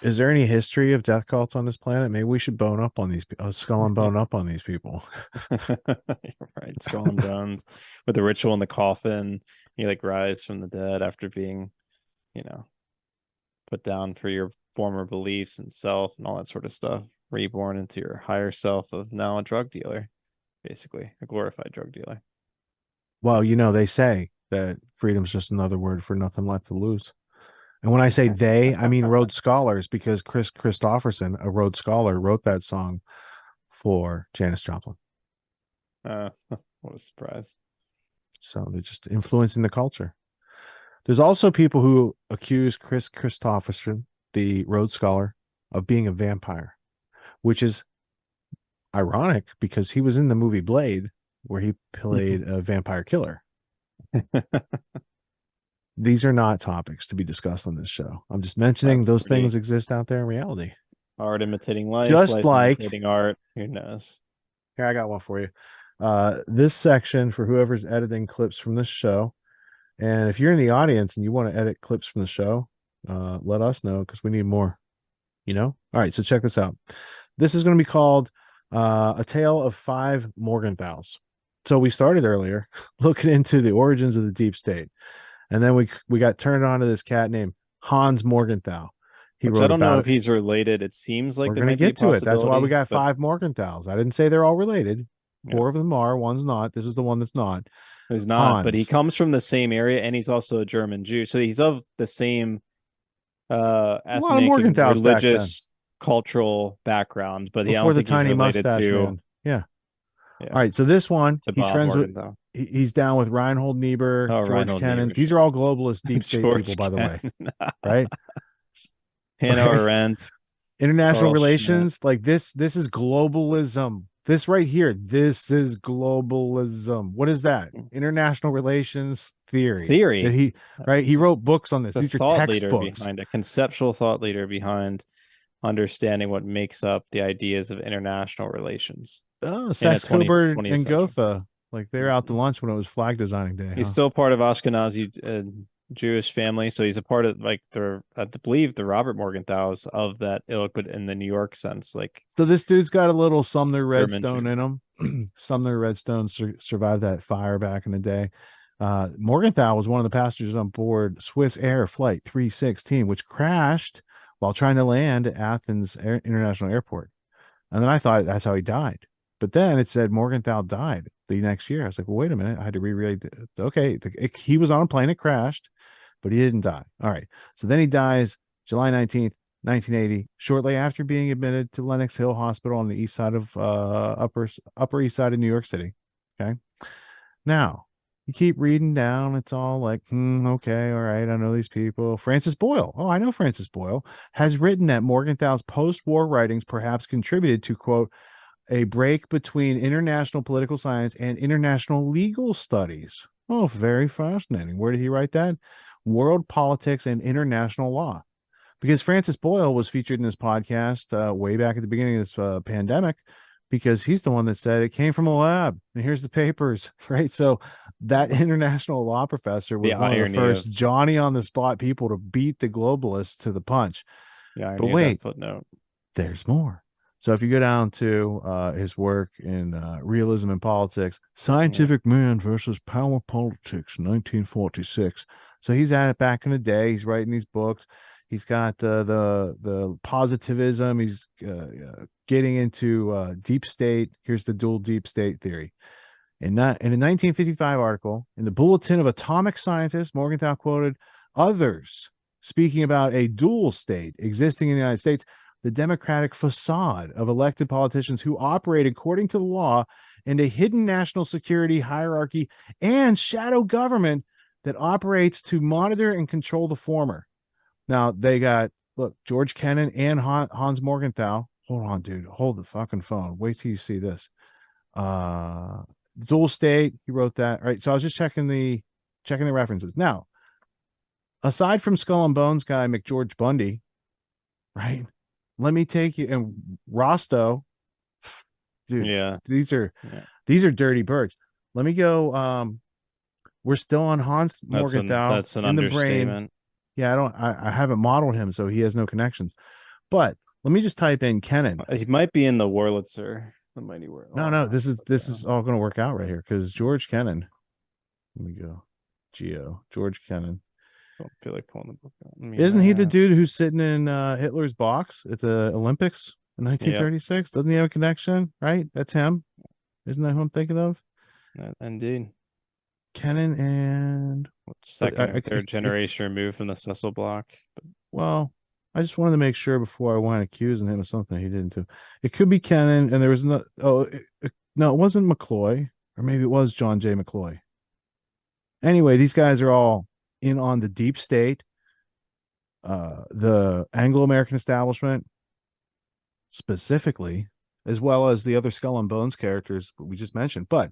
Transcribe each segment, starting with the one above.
Is there any history of death cults on this planet? Maybe we should bone up on these skull and bone up on these people. You're right. Skull and Bones with the ritual in the coffin. You like rise from the dead after being, you know, put down for your former beliefs and self and all that sort of stuff. Reborn into your higher self of now a drug dealer, basically a glorified drug dealer. Well, they say that freedom's just another word for nothing left to lose. And when I say they, I mean Rhodes Scholars, because Chris Christopherson, a Rhodes Scholar, wrote that song for Janis Joplin. What a surprise. So they're just influencing the culture. There's also people who accuse Chris Christopherson, the Rhodes Scholar, of being a vampire, which is ironic because he was in the movie Blade, where he played a vampire killer. These are not topics to be discussed on this show. I'm just mentioning That's those pretty things exist out there in reality. art imitating life, Just life like, imitating art. Who knows? here, I got one for you. This section for whoever's editing clips from this show. And if you're in the audience and you want to edit clips from the show, let us know because we need more. All right, so check this out. This is going to be called A Tale of Five Morgenthaus. So we started earlier looking into the origins of the deep state. And then we got turned on to this cat named Hans Morgenthau. He Which I wrote don't know about if it. he's related. It seems like We're there going to might be a get to it. That's why we possibility, got but five Morgenthaus. I didn't say they're all related. yeah, Four of them are, one's not. This is the one that's not. he's not. But he Hans. comes from the same area, and he's also a German Jew, so he's of the same A lot of ethnic and Morgenthaus back then, religious cultural background. But I before don't the think he's tiny related mustache to, man. Yeah. yeah, All right. So this one, to he's Bob friends with, Morgenthau. he's down with Reinhold Niebuhr, Oh, George Reinhold Kennan. Niebuhr, These are sure. all globalist deep state people, George by the way. Ken, Right. Hannah Right. Arendt, International Carl Schmidt. relations, like this is globalism. This right here, this is globalism. What is that? International relations theory. That Theory, he, right? He wrote books on this. the These are thought leader textbooks. behind a conceptual thought leader behind understanding what makes up the ideas of international relations Oh, in a Sax Coburn 20th and century. Gotha, like they were out to Mhm. lunch when it was flag designing day, He's huh? still part of Ashkenazi Jewish family, so he's a part of like the I believe the Robert Morgenthau's of that ilk, but in the New York sense, like So this dude's got a little Sumner German Redstone Jew. in him. Sumner Redstone survived that fire back in the day. Morgenthau was one of the passengers on board Swiss Air Flight 316, which crashed while trying to land at Athens International Airport. And then I thought that's how he died. But then it said Morgenthau died the next year. I was like, well, wait a minute. I had to reread. Okay, he was on a plane. It crashed, but he didn't die. All right. So then he dies July 19th, 1980, shortly after being admitted to Lenox Hill Hospital on the east side of upper east side of New York City. Okay. Now, you keep reading down, it's all like, okay, all right, I know these people. Francis Boyle. Oh, I know Francis Boyle has written that Morgenthau's post-war writings perhaps contributed to, quote, a break between international political science and international legal studies. Oh, very fascinating. Where did he write that? World politics and international law. Because Francis Boyle was featured in this podcast way back at the beginning of this pandemic, because he's the one that said it came from a lab. And here's the papers, right? So that international law professor The was one of the irony of first Johnny on the spot people to beat the globalists to the punch. the But irony of that wait, footnote. there's more. So if you go down to his work in Realism in Politics, Yeah. Scientific Man versus Power Politics, 1946. So he's at it back in the day. He's writing these books. He's got the positivism. He's getting into deep state. Here's the dual deep state theory. In a 1955 article in the Bulletin of Atomic Scientists, Morgenthau quoted others speaking about a dual state existing in the United States, the democratic facade of elected politicians who operate according to the law, and a hidden national security hierarchy and shadow government that operates to monitor and control the former. Now they got, look, George Kennan and Hans Morgenthau. Hold on, dude. Hold the fucking phone. Wait till you see this. Uh, Dual state. He wrote that. All right. So I was just checking the references. Now, aside from Skull and Bones guy McGeorge Bundy, right? Let me take you and Rosto, dude. Yeah. These are Yeah. these are dirty birds. Let me go. We're still on Hans That's Morgenthau an in the brain. understatement. Yeah, I haven't modeled him, so he has no connections. But let me just type in Kennan. He might be in the Wurlitzer, the mighty Wurlitzer. No, no, this is all going to work out right here because George Kennan. Let me go. George Kennan. I don't feel like pulling the book out. Isn't he the dude who's sitting in Hitler's box at the Olympics in Yeah, 1936? Doesn't he have a connection? Right? That's him. Isn't that who I'm thinking of? indeed. Kennan and but Second or third generation removed from the Cecil block. But well, I just wanted to make sure before I went accusing him of something he didn't do. It could be Kennan, and there was no. No, it wasn't McCloy, or maybe it was John J. McCloy. Anyway, these guys are all in on the deep state, the Anglo-American establishment specifically, as well as the other Skull and Bones characters we just mentioned. But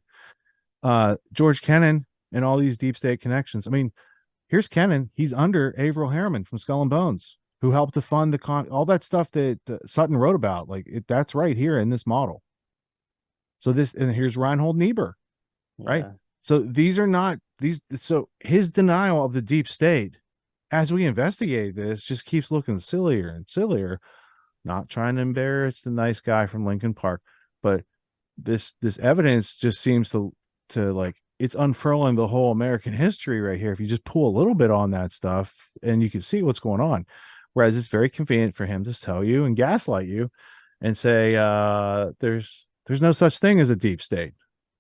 George Kennan and all these deep state connections. I mean, here's Kennan. He's under Averill Harriman from Skull and Bones, who helped to fund all that stuff that Sutton wrote about. That's right here in this model. So and here's Reinhold Niebuhr, right? yeah. So these are not these. So his denial of the deep state, as we investigate this, just keeps looking sillier and sillier. Not trying to embarrass the nice guy from Lincoln Park, but this evidence just seems to like it's unfurling the whole American history right here. If you just pull a little bit on that stuff, and you can see what's going on. Whereas it's very convenient for him to tell you and gaslight you, and say there's no such thing as a deep state,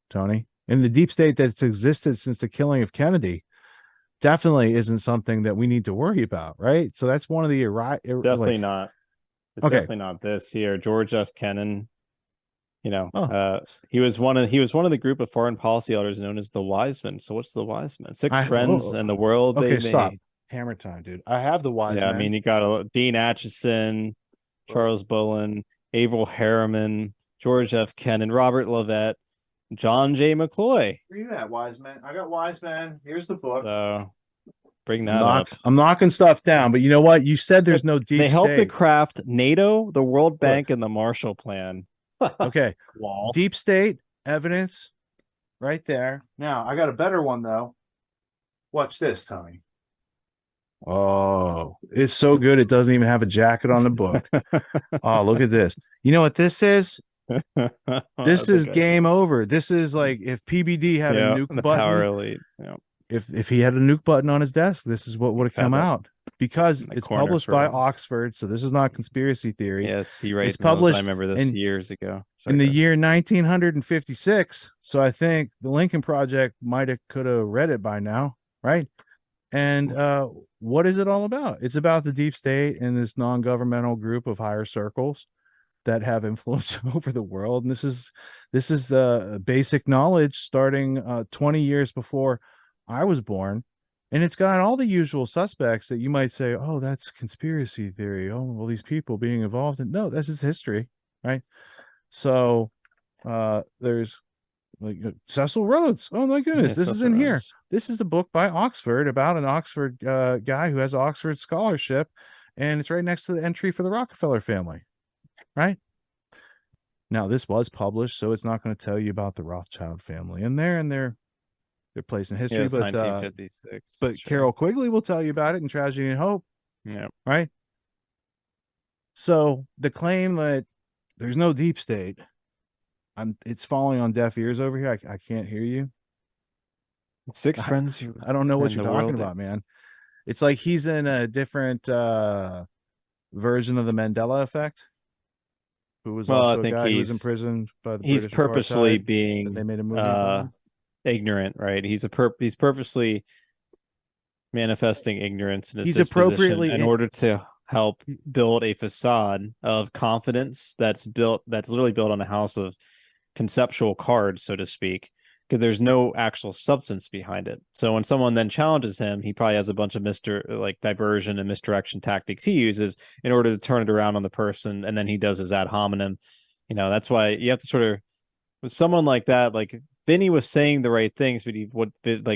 Tony. And the deep state that's existed since the killing of Kennedy definitely isn't something that we need to worry about, right? So that's one of the Definitely not. It's okay. definitely not this here. George F. Kennan, Oh. he was one of the group of foreign policy elders known as the Wise Men. So what's the Wise Men? Six friends in the world okay, they stop. made. Hammer time, dude. I have the Wise Men. I mean, you got Dean Acheson, Charles Bullen, Averill Harriman, George F. Kennan, Robert Lovett, John J. McCloy. Where you at, Wise Men? I got Wise Men. Here's the book. So bring that up. I'm knocking stuff down, but you know what? You said there's no deep They helped to state. craft NATO, the World Bank, and the Marshall Plan. Okay. Wall. Deep state evidence right there. Now, I got a better one, though. Watch this, Tony. Oh, it's so good. It doesn't even have a jacket on the book. Oh, look at this. You know what this is? This is game over. This is like if PBD had a nuke the button. Power Elite. Yeah. If he had a nuke button on his desk, this is what would have come out, because it's published by Oxford. So this is not conspiracy theory. Yes, he writes. It's published. I remember this years ago. In the year 1956. So I think the Lincoln Project could have read it by now, right? And what is it all about? It's about the deep state and this non-governmental group of higher circles that have influence over the world. And this is the basic knowledge starting 20 years before I was born. And it's got all the usual suspects that you might say, oh, that's conspiracy theory. Oh, well, these people being involved in. No, that's just history, right? So there's like Cecil Rhodes. Oh my goodness, this is in here. This is a book by Oxford about an Oxford guy who has Oxford scholarship, and it's right next to the entry for the Rockefeller family, right? Now this was published, so it's not going to tell you about the Rothschild family and their place in history. Yes, but 1956. But sure. Carol Quigley will tell you about it in Tragedy and Hope. Yeah. Right. So the claim that there's no deep state, it's falling on deaf ears over here. I can't hear you. Six friends. I don't know what you're talking about, man. It's like he's in a different version of the Mandela effect. Who was also a guy who was imprisoned by the British. He's purposely being they made a movie about him. Ignorant, right? He's purposely manifesting ignorance in his disposition in order to help build a facade of confidence that's literally built on a house of conceptual cards, so to speak, because there's no actual substance behind it. So when someone then challenges him, he probably has a bunch of diversion and misdirection tactics he uses in order to turn it around on the person, and then he does his ad hominem. That's why you have to sort of, with someone like that, like Vinny was saying the right things, but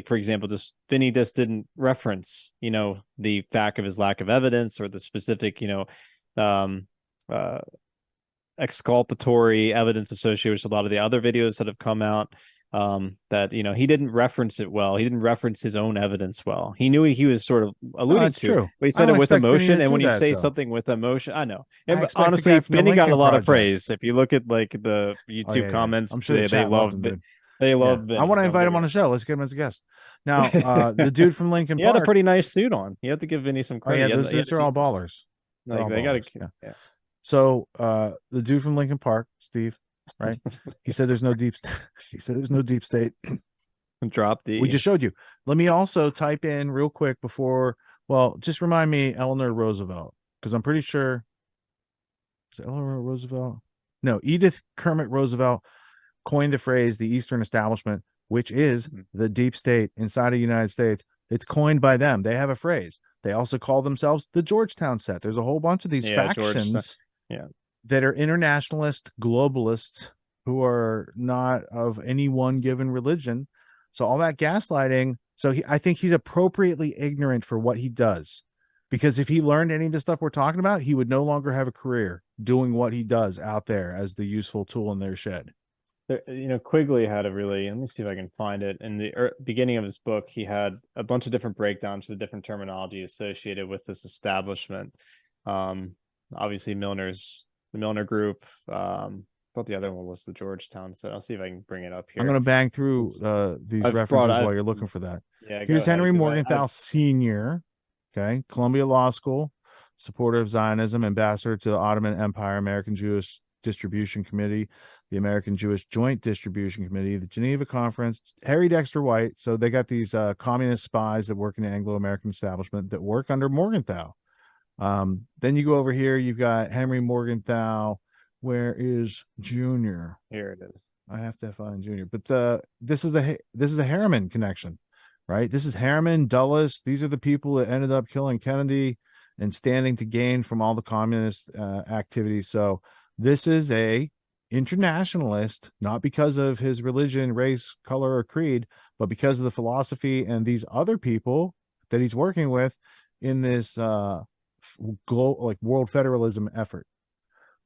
for example, Vinny just didn't reference, the fact of his lack of evidence or the specific, exculpatory evidence associated with a lot of the other videos that have come out. that he didn't reference it well. He didn't reference his own evidence well. He knew what he was sort of No, alluding it's to, true. but he I said don't it with expect Vinny emotion. to And do when you that say though. something with emotion, I know. I And expect the honestly, guy from the Vinny got a Lincoln lot of Project. praise. If you look at like the Oh YouTube yeah. comments, I'm sure the they chat loved love him, dude. they Yeah, love I Vinny. want to Don't invite get him me on the show. Let's get him as a guest. Now, the wrong. dude from Lincoln He had a Park. pretty nice suit on. You have to give Vinny some Oh credit. yeah, those He had dudes a are all decent, ballers. They're like all they got ballers. to, Yeah. yeah. So the dude from Lincoln Park, Steve, right? He said there's no deep state. He said there's no deep state. Drop We D. just showed you. Let me also type in real quick before. Well, just remind me Eleanor Roosevelt, because I'm pretty sure. Is it Eleanor Roosevelt? No, Edith Kermit Roosevelt coined the phrase the Eastern establishment, which is the deep state inside of the United States. It's coined by them. They have a phrase. They also call themselves the Georgetown set. There's a whole bunch of these Yeah, George. factions Yeah. that are internationalist globalists who are not of any one given religion. So all that gaslighting. So I think he's appropriately ignorant for what he does, because if he learned any of the stuff we're talking about, he would no longer have a career doing what he does out there as the useful tool in their shed. Quigley had a really, let me see if I can find it. In the beginning of his book, he had a bunch of different breakdowns to the different terminology associated with this establishment. Obviously, the Milner Group. I thought the other one was the Georgetown set. I'll see if I can bring it up I'm here. going to bang through these references while you're looking for that. Yeah, go Here's ahead Henry because Morgenthau Sr., okay, Columbia Law School, supporter of Zionism, ambassador to the Ottoman Empire, American Jewish Distribution Committee, the American Jewish Joint Distribution Committee, the Geneva Conference, Harry Dexter White. So they got these communist spies that work in the Anglo-American establishment that work under Morgenthau. Then you go over here, you've got Henry Morgenthau. Where is Junior? Here it is. I have to find Junior, but this is the Harriman connection, right? This is Harriman, Dulles. These are the people that ended up killing Kennedy and standing to gain from all the communist activities. So this is a internationalist, not because of his religion, race, color, or creed, but because of the philosophy and these other people that he's working with in this world federalism effort.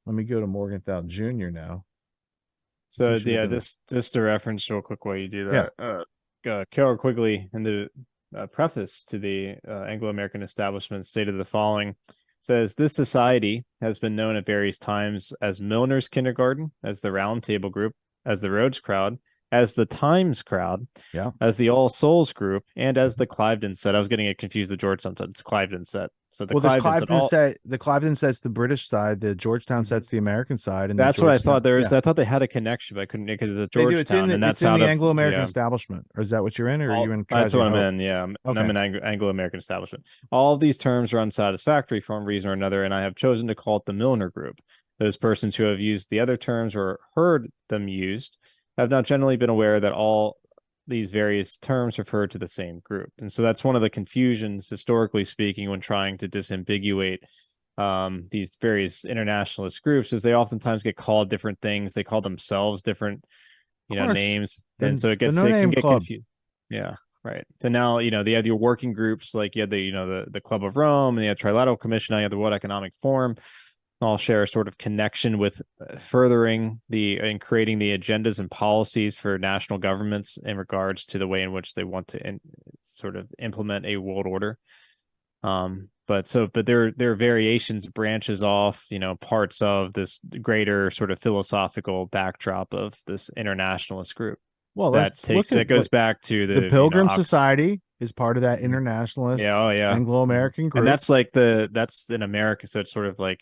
Let me go to Morgenthau Jr. now. So yeah, just to reference real quick while you do Yeah. that, Carol Quigley in the preface to the Anglo-American establishment stated the following: says this society has been known at various times as Milner's Kindergarten, as the Round Table Group, as the Rhodes Crowd, as the Times Crowd, Yeah. as the All Souls Group, and as the Cliveden set. I was getting it confused. The Georgetown set. It's Cliveden set. So the There's Cliveden set. Cliveden set. The Cliveden set's the British side. The Georgetown set's the American side, and the That's what I Georgetown. thought. Yeah, I thought they had a connection, but I couldn't because the they do. It's in Georgetown, and that's in out the of Anglo-American establishment. Or is that what you're in, or are you in That's Trajan what I'm Hope? in. Yeah, Okay. I'm an Anglo-American establishment. All of these terms are unsatisfactory for one reason or another, and I have chosen to call it the Milner Group. Those persons who have used the other terms or heard them used have not generally been aware that all these various terms refer to the same group. And so that's one of the confusions, historically speaking, when trying to disambiguate these various internationalist groups, is they oftentimes get called different things. They call themselves different, Of course. names, and so The No it can Name get Club. confused. Yeah, right. So now they had your working groups, like you had the Club of Rome, and you had Trilateral Commission. Now you had the World Economic Forum. All share a sort of connection with furthering and creating the agendas and policies for national governments in regards to the way in which they want to sort of implement a world order. But there are variations, branches off, parts of this greater sort of philosophical backdrop of this internationalist group. Well, let's look at that goes back to the the Pilgrim Society is part of that internationalist yeah, oh yeah, Anglo-American group. and that's like that's in America, so it's sort of like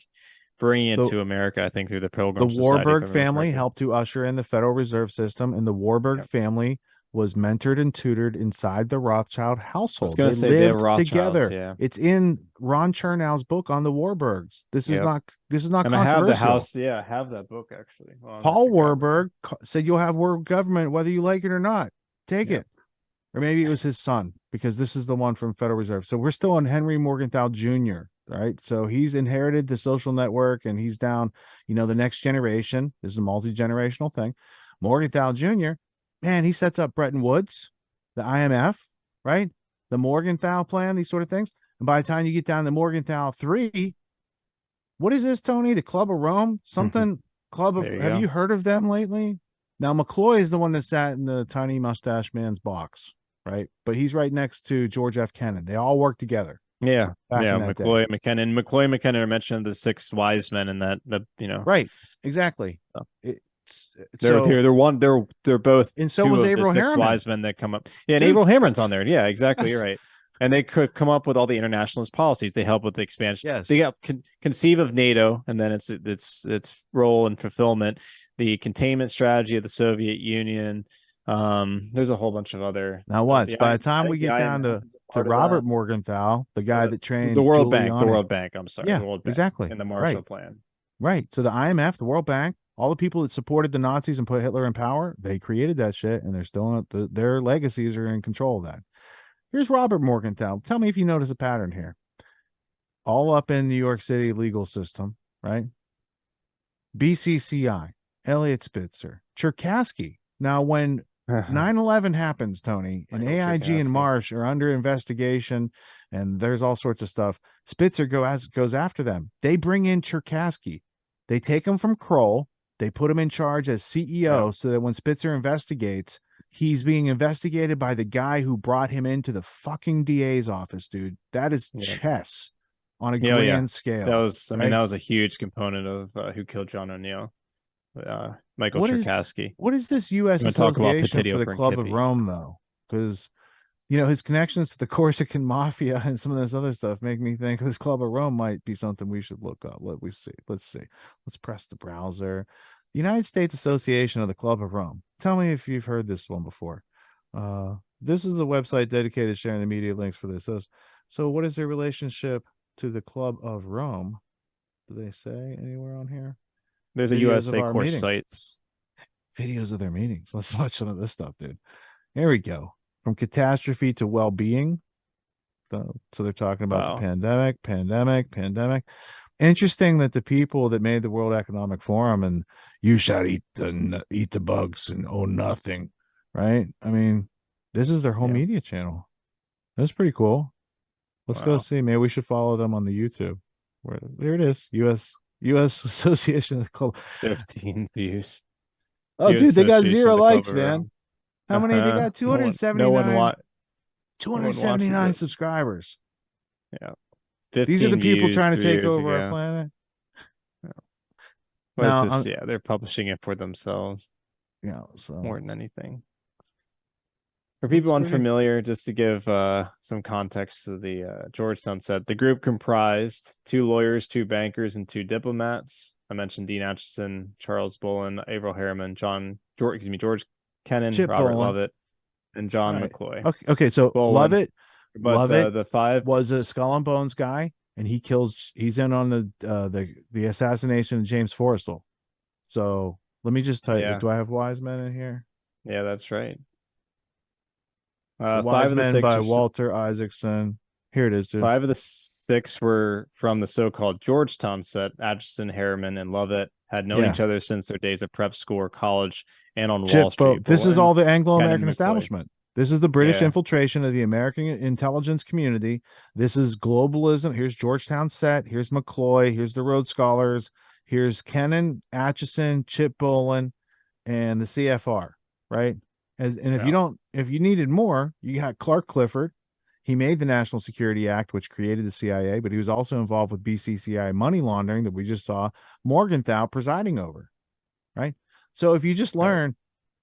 bringing it to America, I think, through the The Pilgrim Society. Warburg family helped to usher in the Federal Reserve System, and the Warburg family was mentored and tutored inside the Rothschild household. They lived Rothschilds, together. yeah. It's in Ron Chernow's book on the Warburgs. This is not and controversial. I have the house. Yeah, I have that book actually. Paul Warburg said you'll have world government whether you like it or not. Take it. Or maybe it was his son, because this is the one from Federal Reserve. So we're still on Henry Morgenthau Jr. Right. So he's inherited the social network, and he's down, the next generation. This is a multi-generational thing. Morgenthau Jr., man, he sets up Bretton Woods, the IMF, right? The Morgenthau plan, these sort of things. And by the time you get down to Morgenthau 3, what is this, Tony? The Club of Rome? Something Club of, have you heard of them lately? Now McCloy is the one that sat in the tiny mustache man's box, right? But he's right next to George F. Kennan. They all work together Yeah, back yeah. in that day. McCloy and McKinnon are mentioned the six wise men in that. Right. Exactly. So It's, they're so, they're both and so two was of the Averill six Harriman. wise men that come up. Yeah, and Dude, Averell Harriman's on there. Yeah, exactly. You're yes. right. And they could come up with all the internationalist policies. They help with the expansion. They Yes. got conceive of NATO, and then its role and fulfillment, the containment strategy of the Soviet Union. There's a whole bunch of other. Now watch. By the I time we think the get down IMF to is a part of Robert that. Morgenthau, the guy that The trained World Bank, Giuliani. I'm sorry, Yeah, the World Bank exactly. and the Marshall Right. Plan. Right. So the IMF, the World Bank, all the people that supported the Nazis and put Hitler in power, they created that shit, and they're still their legacies are in control of that. Here's Robert Morgenthau. Tell me if you notice a pattern here. All up in New York City legal system, right? BCCI, Elliot Spitzer, Cherkasky. Now, when 9/11 happens, Tony, and Michael AIG and Cherkasky. Marsh are under investigation, and there's all sorts of stuff. Spitzer goes after them. They bring in Cherkasky. They take him from Kroll. They put him in charge as CEO, Yeah. so that when Spitzer investigates, he's being investigated by the guy who brought him into the fucking DA's office, dude. That is Yeah. chess on a Yeah, yeah. grand scale, That right? was a huge component of who killed John O'Neill. Michael What is Cherkasky. what is this You U.S. want to talk about Association for Petidio the Club of Principi? Rome, though? Because his connections to the Corsican mafia and some of this other stuff make me think this Club of Rome might be something we should look up. Let we see. Let's see. Let's press the browser. The United States Association of the Club of Rome. Tell me if you've heard this one before. This is a website dedicated to sharing the media links for this. So what is their relationship to the Club of Rome? Do they say anywhere on here? There's a Videos of USA our course meetings. sites. Videos of their meetings. Let's watch some of this stuff, dude. There we go. From catastrophe to well-being. So they're talking about the Wow. pandemic. Interesting that the people that made the World Economic Forum and you shall eat the bugs and own nothing, right? I mean, this is their whole Yeah. media channel. That's pretty cool. Let's go Wow. see. Maybe we should follow them on the YouTube. There it is. U.S. Association of the Club. 15 views. Oh, U.S. dude, they got Association of 0 the Club likes, of man. Rome. How many? They got No one 279 want. No one watches it. subscribers. Yeah. These are the 15 people views trying to take 3 years over our ago. planet. Yeah. Well, it's Now, just they're publishing it for themselves so more than anything. For looks people pretty. unfamiliar, just to give some context to the Georgetown set, the group comprised 2 lawyers, 2 bankers, and 2 diplomats. I mentioned Dean Acheson, Charles Bullen, Averell Harriman, George Kennan, Chip Robert Bowling. Lovett, and All John right. McCloy. Okay. So Bolin, but Love it the 5, was a Skull and Bones guy, and he's in on the assassination of James Forrestal. So let me just tell you, yeah, do I have Wise Men in here? yeah, that's right. The Five Wise of the Men six by are Walter Isaacson. Here it is, dude. 5 of the 6 were from the so-called Georgetown set. Atchison, Harriman, and Lovett had known Yeah. each other since their days at prep school or college and on Wall Street. This is Bolin, all the Kennan, Anglo-American McCloy. establishment. This is the British Yeah, infiltration of the American intelligence community. This is globalism. Here's Georgetown set. Here's McCloy. Here's the Rhodes Scholars. Here's Kennan, Atchison, Chip Bolin, and the CFR. Right. And yeah, if you needed more, you got Clark Clifford. He made the National Security Act, which created the CIA, but he was also involved with BCCI money laundering that we just saw Morgenthau presiding over. Right. So if you just right. learn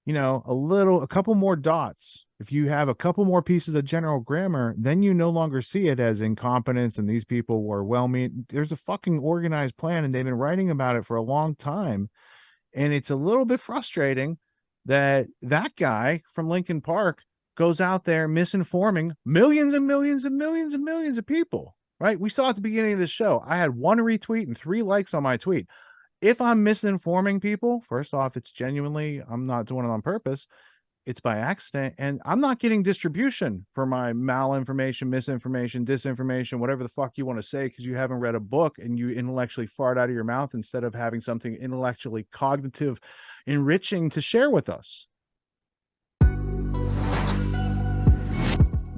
a couple more dots. If you have a couple more pieces of general grammar, then you no longer see it as incompetence and these people were well mean. There's a fucking organized plan and they've been writing about it for a long time. And it's a little bit frustrating that guy from Lincoln Park goes out there misinforming millions and millions and millions and millions of people. Right. We saw at the beginning of the show, I had 1 retweet and 3 likes on my tweet. If I'm misinforming people, first off, it's genuinely, I'm not doing it on purpose. It's by accident. And I'm not getting distribution for my malinformation, misinformation, disinformation, whatever the fuck you want to say, because you haven't read a book and you intellectually fart out of your mouth instead of having something intellectually cognitive, enriching to share with us.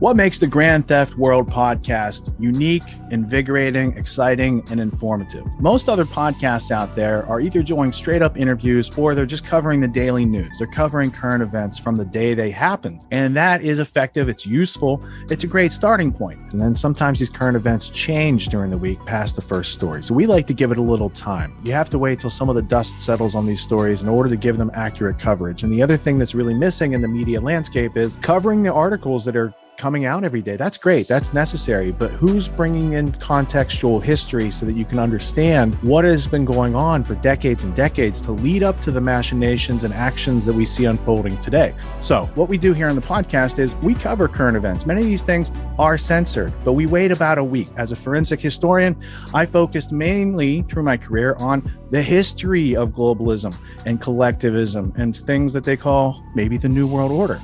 What makes the Grand Theft World podcast unique, invigorating, exciting, and informative? Most other podcasts out there are either doing straight up interviews or they're just covering the daily news. They're covering current events from the day they happen. And that is effective. It's useful. It's a great starting point. And then sometimes these current events change during the week past the first story. So we like to give it a little time. You have to wait till some of the dust settles on these stories in order to give them accurate coverage. And the other thing that's really missing in the media landscape is covering the articles that are coming out every day. That's great. That's necessary. But who's bringing in contextual history so that you can understand what has been going on for decades and decades to lead up to the machinations and actions that we see unfolding today? So what we do here on the podcast is we cover current events. Many of these things are censored, but we wait about a week. As a forensic historian, I focused mainly through my career on the history of globalism and collectivism and things that they call maybe the New World Order.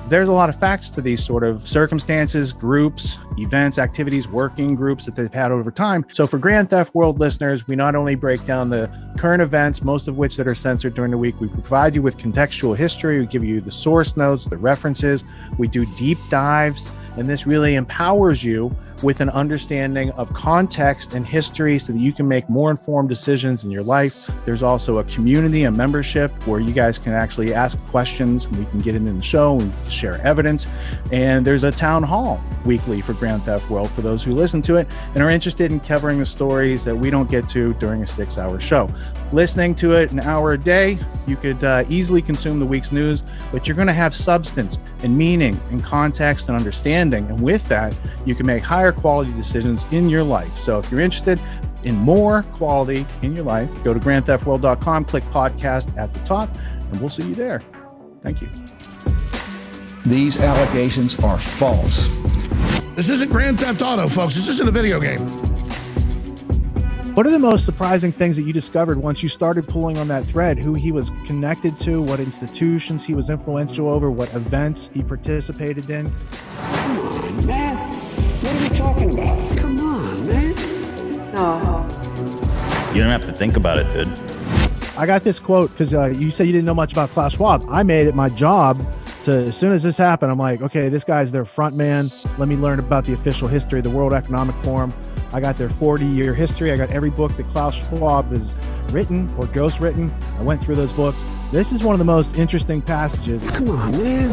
There's a lot of facts to these sort of circumstances, groups, events, activities, working groups that they've had over time. So for Grand Theft World listeners, we not only break down the current events, most of which that are censored during the week, we provide you with contextual history, we give you the source notes, the references, we do deep dives, and this really empowers you with an understanding of context and history so that you can make more informed decisions in your life. There's also a community, a membership where you guys can actually ask questions and we can get into the show and share evidence. And there's a town hall weekly for Grand Theft World for those who listen to it and are interested in covering the stories that we don't get to during a 6-hour show. Listening to it an hour a day, you could easily consume the week's news, but you're going to have substance and meaning and context and understanding. And with that, you can make higher quality decisions in your life. So if you're interested in more quality in your life, go to grandtheftworld.com, click podcast at the top, and we'll see you there. Thank you. These allegations are false. This isn't Grand Theft Auto, folks. This isn't a video game. What are the most surprising things that you discovered once you started pulling on that thread? Who he was connected to, what institutions he was influential over, what events he participated in? Come on, man. What are we talking about? Come on, man. No. You don't have to think about it, dude. I got this quote because you said you didn't know much about Klaus Schwab. I made it my job to, as soon as this happened, I'm like, okay, this guy's their front man. Let me learn about the official history of the World Economic Forum. I got their 40-year history. I got every book that Klaus Schwab has written or ghostwritten. I went through those books. This is one of the most interesting passages. Come on, man.